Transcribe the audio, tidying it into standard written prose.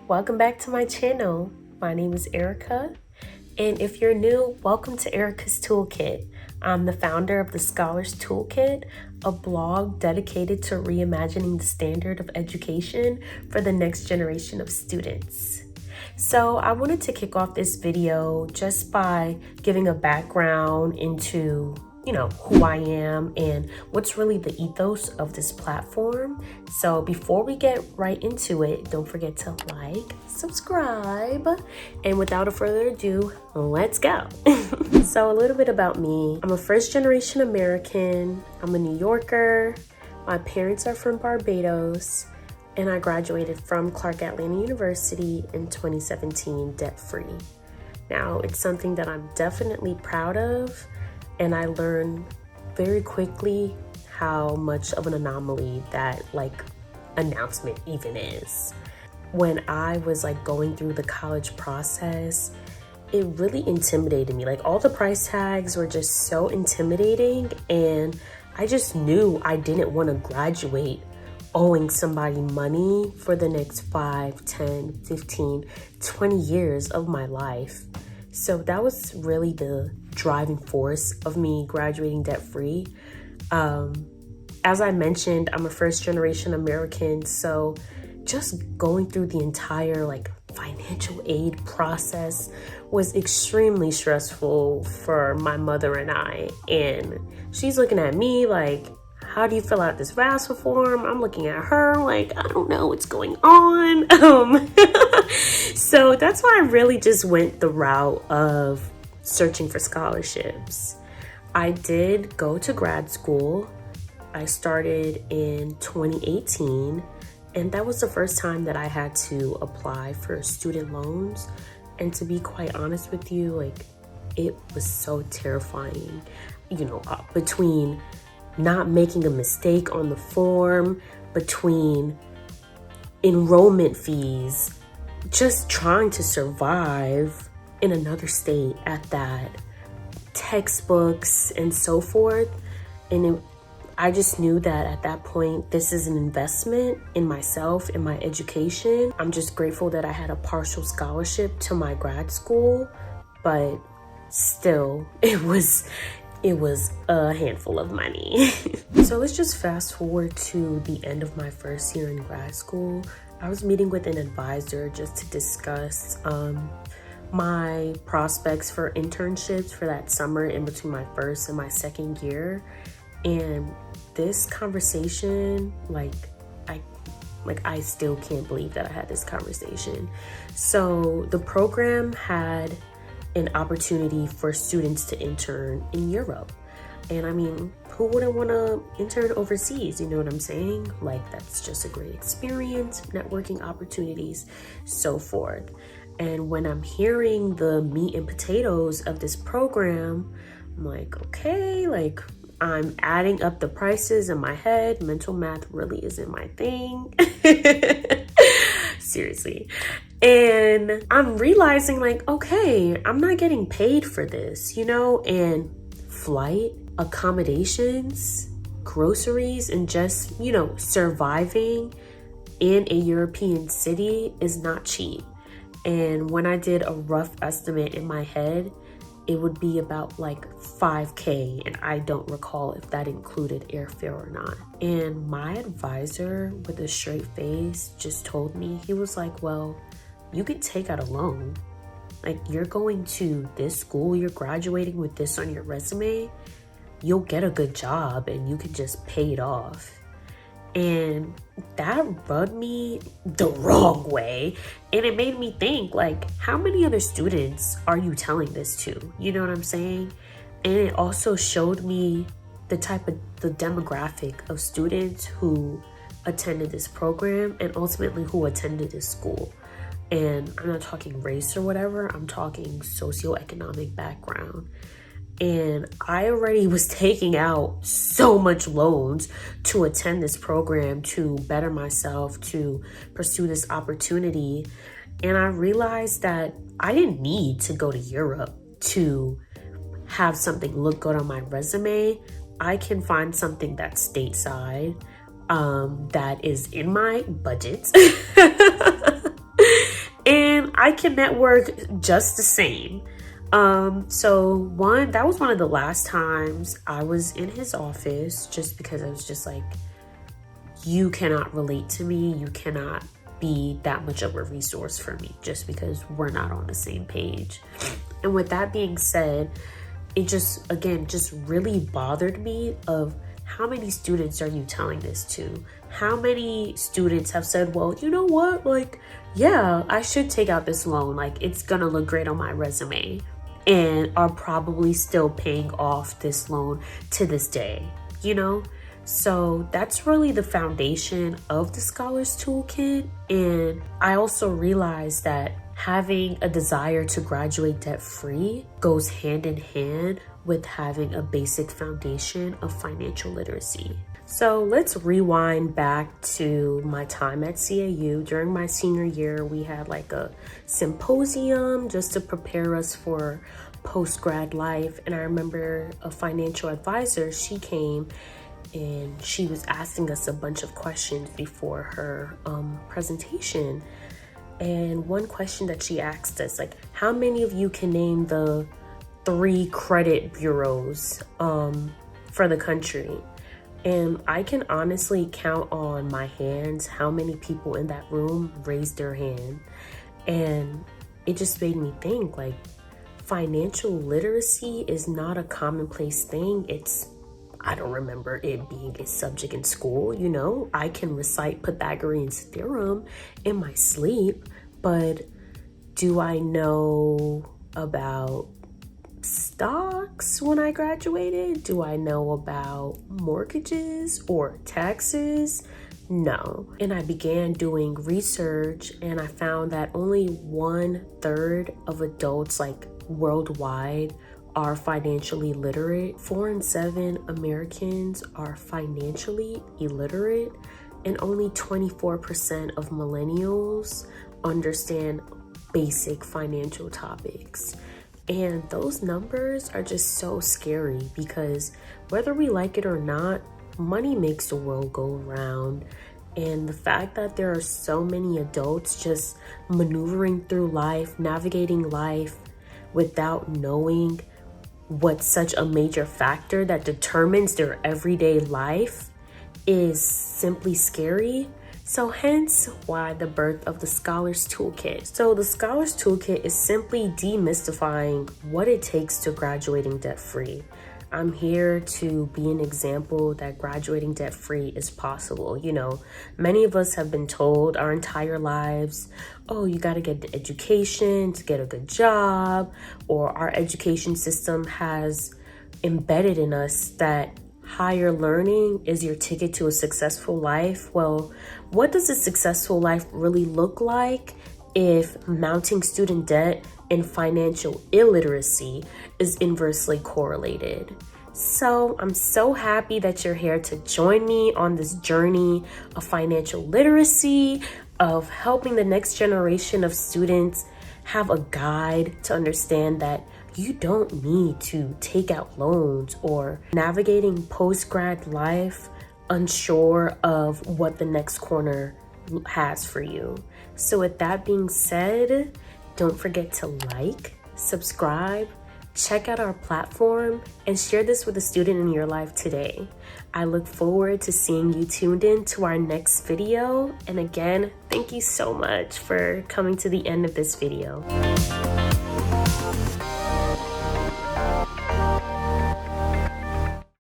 welcome back to my channel. My name is Erica, and if you're new, welcome to Erica's Toolkit. I'm the founder of the Scholars Toolkit, a blog dedicated to reimagining the standard of education for the next generation of students. So I wanted to kick off this video just by giving a background into who I am and what's really the ethos of this platform. So before we get right into it, don't forget to like, subscribe, and without further ado, let's go. So a little bit about me. I'm a first generation American. I'm a New Yorker. My parents are from Barbados, and I graduated from Clark Atlanta University in 2017 debt-free. Now, it's something that I'm definitely proud of. And I learned very quickly how much of an anomaly that announcement even is. When I was going through the college process, it really intimidated me. All the price tags were just so intimidating, and I just knew I didn't want to graduate owing somebody money for the next 5, 10, 15, 20 years of my life. So that was really the driving force of me graduating debt-free. As I mentioned, I'm a first generation American, so just going through the entire financial aid process was extremely stressful for my mother and I. And she's looking at me how do you fill out this FAFSA form? I'm looking at her I don't know what's going on. So that's why I really just went the route of searching for scholarships. I did go to grad school. I started in 2018, and that was the first time that I had to apply for student loans. And to be quite honest with you, it was so terrifying, between not making a mistake on the form, between enrollment fees, just trying to survive in another state at that, textbooks and so forth. And I just knew that at that point, this is an investment in myself, in my education. I'm just grateful that I had a partial scholarship to my grad school, but still, it was a handful of money. So let's just fast forward to the end of my first year in grad school. I was meeting with an advisor just to discuss my prospects for internships for that summer in between my first and my second year. And this conversation, I still can't believe that I had this conversation. So the program had an opportunity for students to intern in Europe. And I mean, who wouldn't want to intern overseas? You know what I'm saying? That's just a great experience, networking opportunities, so forth. And when I'm hearing the meat and potatoes of this program, I'm okay, I'm adding up the prices in my head. Mental math really isn't my thing. Seriously. And I'm realizing okay, I'm not getting paid for this, and flight, accommodations, groceries, and just, surviving in a European city is not cheap. And when I did a rough estimate in my head, it would be about $5K, and I don't recall if that included airfare or not. And my advisor, with a straight face, just told me, he was well, you could take out a loan. You're going to this school, you're graduating with this on your resume, you'll get a good job and you can just pay it off. And that rubbed me the wrong way. And it made me think, how many other students are you telling this to? You know what I'm saying? And it also showed me the demographic of students who attended this program and ultimately who attended this school. And I'm not talking race or whatever, I'm talking socioeconomic background. And I already was taking out so much loans to attend this program, to better myself, to pursue this opportunity. And I realized that I didn't need to go to Europe to have something look good on my resume. I can find something that's stateside, that is in my budget. and I can network just the same. That was one of the last times I was in his office, just because I was just like, you cannot relate to me. You cannot be that much of a resource for me just because we're not on the same page. And with that being said, it just really bothered me of how many students are you telling this to? How many students have said, well, you know what? Like, yeah, I should take out this loan. Like, it's gonna look great on my resume, and are probably still paying off this loan to this day, you know? So that's really the foundation of the Scholars Toolkit. And I also realized that having a desire to graduate debt-free goes hand in hand with having a basic foundation of financial literacy. So let's rewind back to my time at CAU. During my senior year, we had like a symposium just to prepare us for post-grad life. And I remember a financial advisor, she came and she was asking us a bunch of questions before her presentation. And one question that she asked us, like, how many of you can name the 3 credit bureaus for the country? And I can honestly count on my hands how many people in that room raised their hand. And it just made me think, like, financial literacy is not a commonplace thing. I don't remember it being a subject in school, you know? I can recite Pythagorean's theorem in my sleep, but do I know about stocks when I graduated? Do I know about mortgages or taxes? No. And I began doing research, and I found that only 1/3 of adults, like, worldwide are financially literate. 4 in 7 Americans are financially illiterate, and only 24% of millennials understand basic financial topics. And those numbers are just so scary, because whether we like it or not, money makes the world go around. And the fact that there are so many adults just maneuvering through life, navigating life without knowing what's such a major factor that determines their everyday life is simply scary. So hence why the birth of the Scholars Toolkit. So the Scholars Toolkit is simply demystifying what it takes to graduating debt-free. I'm here to be an example that graduating debt-free is possible. You know, many of us have been told our entire lives, oh, you got to get an education to get a good job, or our education system has embedded in us that higher learning is your ticket to a successful life. Well, what does a successful life really look like if mounting student debt and financial illiteracy is inversely correlated? So I'm so happy that you're here to join me on this journey of financial literacy, of helping the next generation of students have a guide to understand that you don't need to take out loans, or navigating post-grad life unsure of what the next corner has for you. So with that being said, don't forget to like, subscribe, check out our platform, and share this with a student in your life today. I look forward to seeing you tuned in to our next video. And again, thank you so much for coming to the end of this video.